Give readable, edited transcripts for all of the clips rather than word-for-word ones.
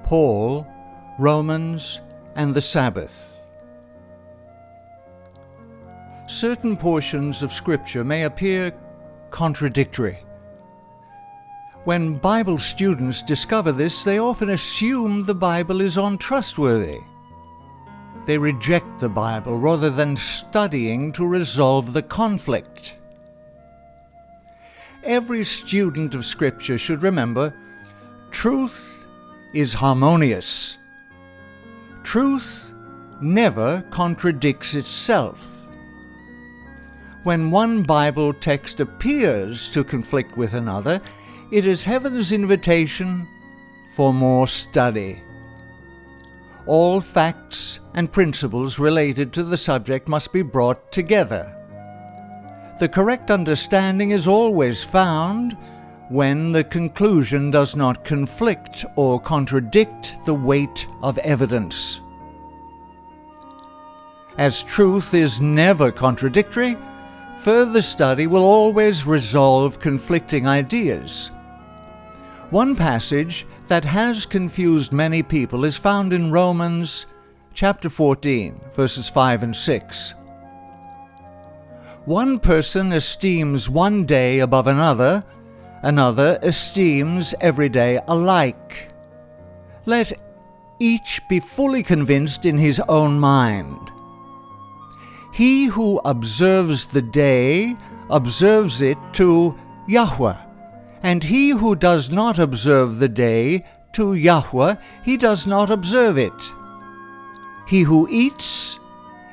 Paul, Romans, and the Sabbath. Certain portions of Scripture may appear contradictory. When Bible students discover this, they often assume the Bible is untrustworthy. They reject the Bible rather than studying to resolve the conflict. Every student of Scripture should remember, truth is harmonious. Truth never contradicts itself. When one Bible text appears to conflict with another, it is heaven's invitation for more study. All facts and principles related to the subject must be brought together. The correct understanding is always found when the conclusion does not conflict or contradict the weight of evidence. As truth is never contradictory, further study will always resolve conflicting ideas. One passage that has confused many people is found in Romans chapter 14, verses 5 and 6. One person esteems one day above another, another esteems every day alike. Let each be fully convinced in his own mind. He who observes the day observes it to Yahweh, and he who does not observe the day to Yahweh, he does not observe it. He who eats,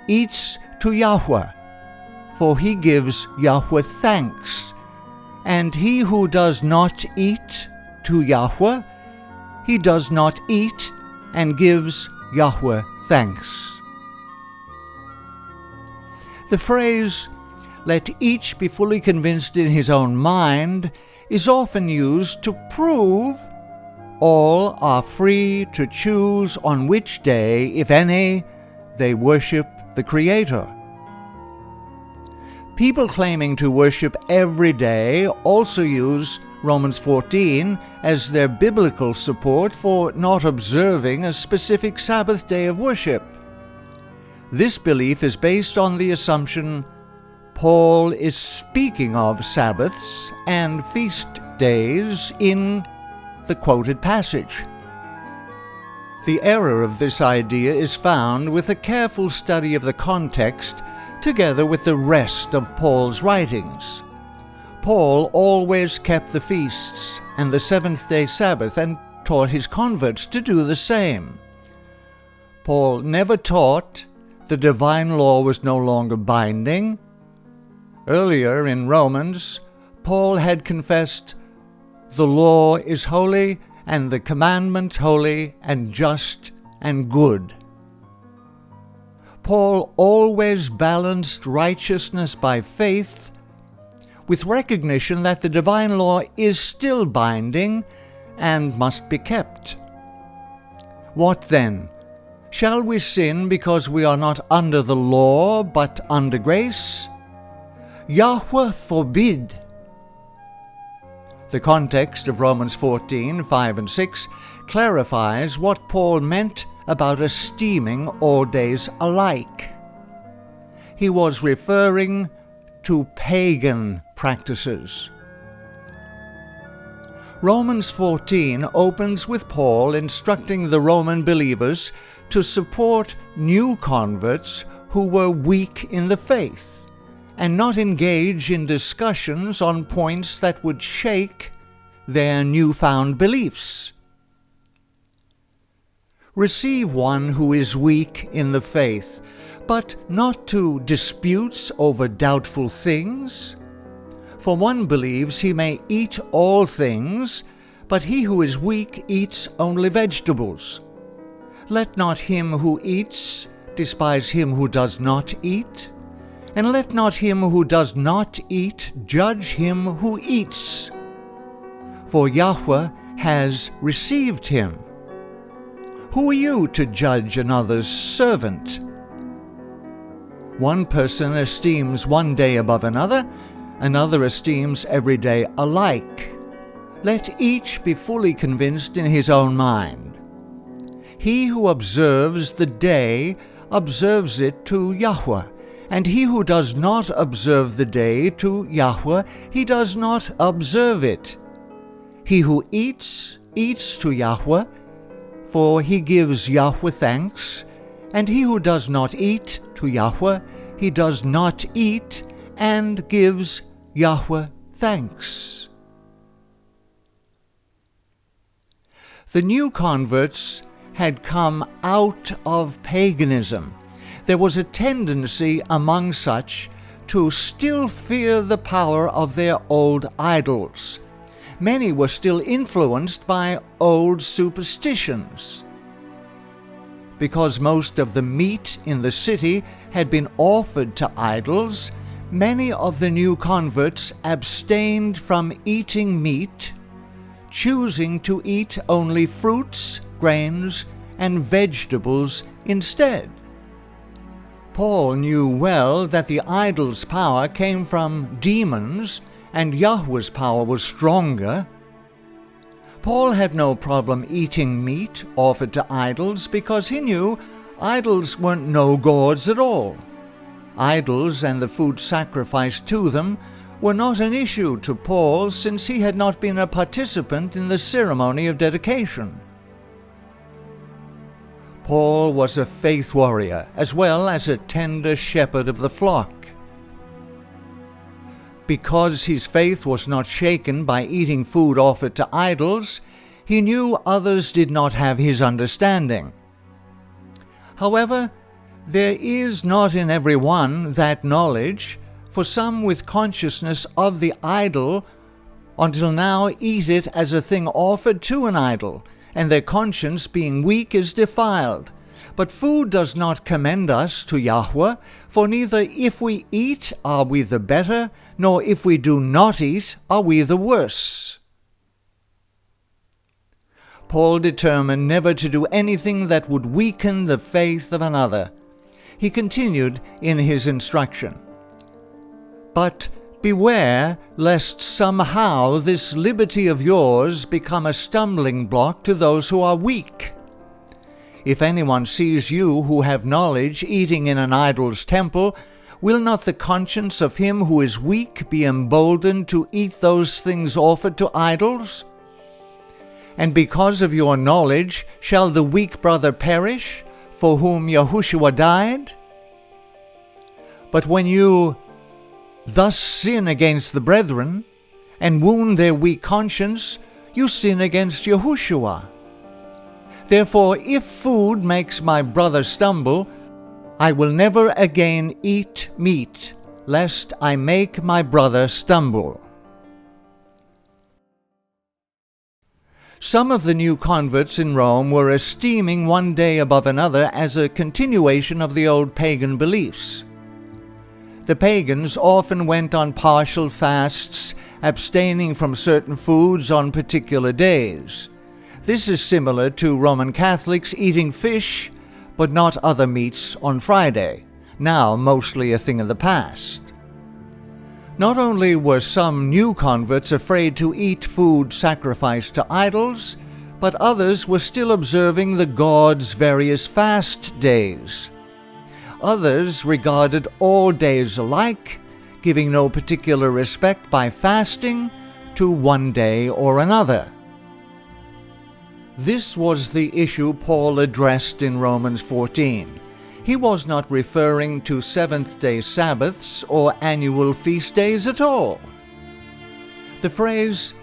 eats to Yahweh, for he gives Yahweh thanks. And he who does not eat to Yahweh, he does not eat and gives Yahweh thanks. The phrase, "let each be fully convinced in his own mind," is often used to prove all are free to choose on which day, if any, they worship the Creator. People claiming to worship every day also use Romans 14 as their biblical support for not observing a specific Sabbath day of worship. This belief is based on the assumption Paul is speaking of Sabbaths and feast days in the quoted passage. The error of this idea is found with a careful study of the context together with the rest of Paul's writings. Paul always kept the feasts and the seventh-day Sabbath and taught his converts to do the same. Paul never taught the divine law was no longer binding. Earlier in Romans, Paul had confessed, "The law is holy, and the commandment holy and just and good." Paul always balanced righteousness by faith with recognition that the divine law is still binding and must be kept. What then? Shall we sin because we are not under the law but under grace? Yahweh forbid. The context of Romans 14, 5 and 6 clarifies what Paul meant about esteeming all days alike. He was referring to pagan practices. Romans 14 opens with Paul instructing the Roman believers to support new converts who were weak in the faith and not engage in discussions on points that would shake their newfound beliefs. Receive one who is weak in the faith, but not to disputes over doubtful things. For one believes he may eat all things, but he who is weak eats only vegetables. Let not him who eats despise him who does not eat, and let not him who does not eat judge him who eats. For Yahweh has received him. Who are you to judge another's servant? One person esteems one day above another, another esteems every day alike. Let each be fully convinced in his own mind. He who observes the day observes it to Yahweh, and he who does not observe the day to Yahweh, he does not observe it. He who eats, eats to Yahweh, for he gives Yahweh thanks, and he who does not eat to Yahweh, he does not eat and gives Yahweh thanks. The new converts had come out of paganism. There was a tendency among such to still fear the power of their old idols. Many were still influenced by old superstitions. Because most of the meat in the city had been offered to idols, many of the new converts abstained from eating meat, choosing to eat only fruits, grains, and vegetables instead. Paul knew well that the idol's power came from demons, and Yahweh's power was stronger. Paul had no problem eating meat offered to idols because he knew idols weren't no gods at all. Idols and the food sacrificed to them were not an issue to Paul, since he had not been a participant in the ceremony of dedication. Paul was a faith warrior as well as a tender shepherd of the flock. Because his faith was not shaken by eating food offered to idols, he knew others did not have his understanding. However, there is not in every one that knowledge, for some with consciousness of the idol until now eat it as a thing offered to an idol, and their conscience being weak is defiled. But food does not commend us to Yahweh, for neither if we eat are we the better, nor if we do not eat are we the worse. Paul determined never to do anything that would weaken the faith of another. He continued in his instruction, "But beware lest somehow this liberty of yours become a stumbling block to those who are weak. If anyone sees you who have knowledge eating in an idol's temple, will not the conscience of him who is weak be emboldened to eat those things offered to idols? And because of your knowledge shall the weak brother perish, for whom Yahushua died? But when you thus sin against the brethren, and wound their weak conscience, you sin against Yahushua. Therefore, if food makes my brother stumble, I will never again eat meat, lest I make my brother stumble." Some of the new converts in Rome were esteeming one day above another as a continuation of the old pagan beliefs. The pagans often went on partial fasts, abstaining from certain foods on particular days. This is similar to Roman Catholics eating fish, but not other meats on Friday, now mostly a thing of the past. Not only were some new converts afraid to eat food sacrificed to idols, but others were still observing the gods' various fast days. Others regarded all days alike, giving no particular respect by fasting to one day or another. This was the issue Paul addressed in Romans 14. He was not referring to seventh-day Sabbaths or annual feast days at all. The phrase,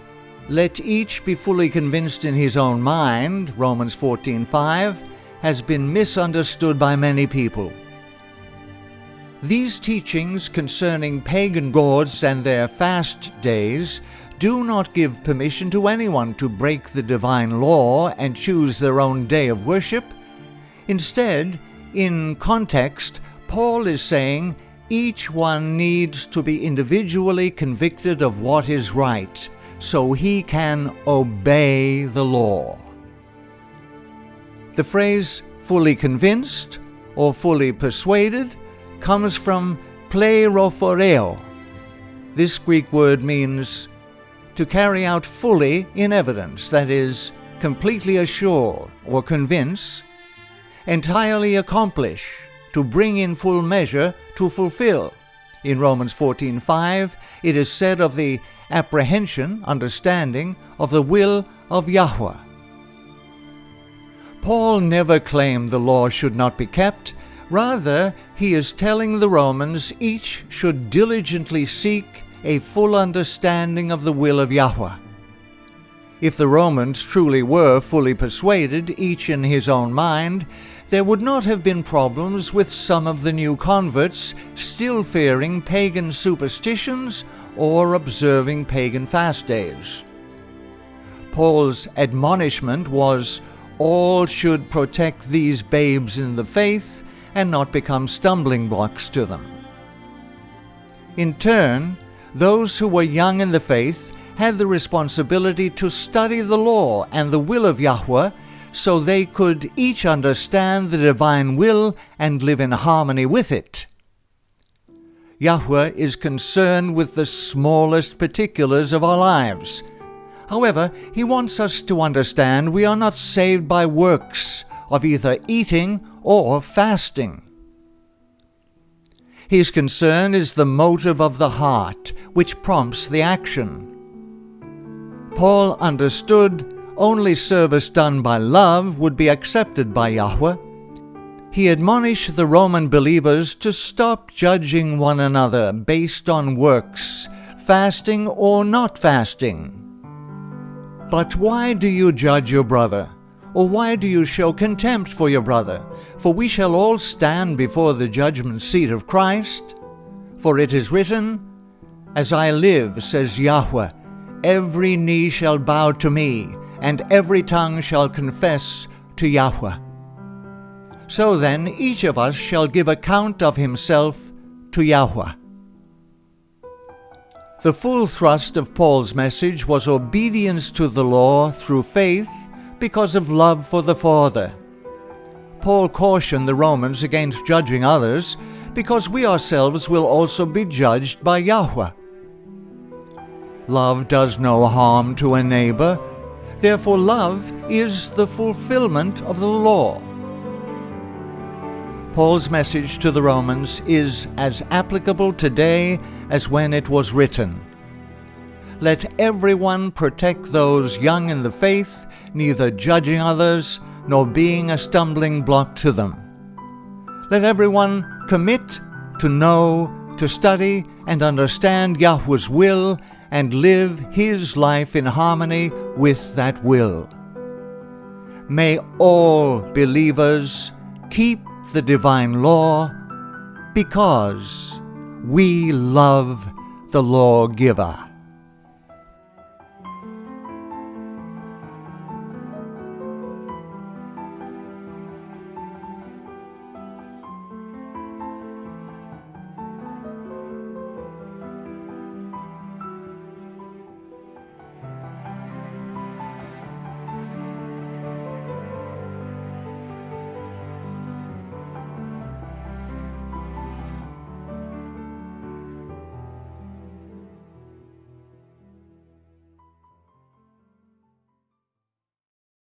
"Let each be fully convinced in his own mind," Romans 14:5, has been misunderstood by many people. These teachings concerning pagan gods and their fast days do not give permission to anyone to break the divine law and choose their own day of worship. Instead, in context, Paul is saying each one needs to be individually convicted of what is right, so he can obey the law. The phrase "fully convinced" or "fully persuaded" comes from pleirophoreo. This Greek word means to carry out fully in evidence, that is, completely assure or convince, entirely accomplish, to bring in full measure, to fulfill. In Romans 14:5, it is said of the apprehension, understanding, of the will of Yahweh. Paul never claimed the law should not be kept. Rather, he is telling the Romans each should diligently seek a full understanding of the will of Yahweh. If the Romans truly were fully persuaded, each in his own mind, there would not have been problems with some of the new converts still fearing pagan superstitions or observing pagan fast days. Paul's admonishment was, all should protect these babes in the faith and not become stumbling blocks to them. In turn, those who were young in the faith had the responsibility to study the law and the will of Yahweh so they could each understand the divine will and live in harmony with it. Yahweh is concerned with the smallest particulars of our lives. However, he wants us to understand we are not saved by works of either eating or fasting. His concern is the motive of the heart, which prompts the action. Paul understood only service done by love would be accepted by Yahweh. He admonished the Roman believers to stop judging one another based on works, fasting or not fasting. But why do you judge your brother? Or why do you show contempt for your brother? For we shall all stand before the judgment seat of Christ. For it is written, As I live, says Yahweh, every knee shall bow to me, and every tongue shall confess to Yahweh. So then, each of us shall give account of himself to Yahweh. The full thrust of Paul's message was obedience to the law through faith because of love for the Father. Paul cautioned the Romans against judging others because we ourselves will also be judged by Yahweh. Love does no harm to a neighbor. Therefore, love is the fulfillment of the law. Paul's message to the Romans is as applicable today as when it was written. Let everyone protect those young in the faith, neither judging others nor being a stumbling block to them. Let everyone commit to know, to study, and understand Yahweh's will and live his life in harmony with that will. May all believers keep the divine law because we love the lawgiver.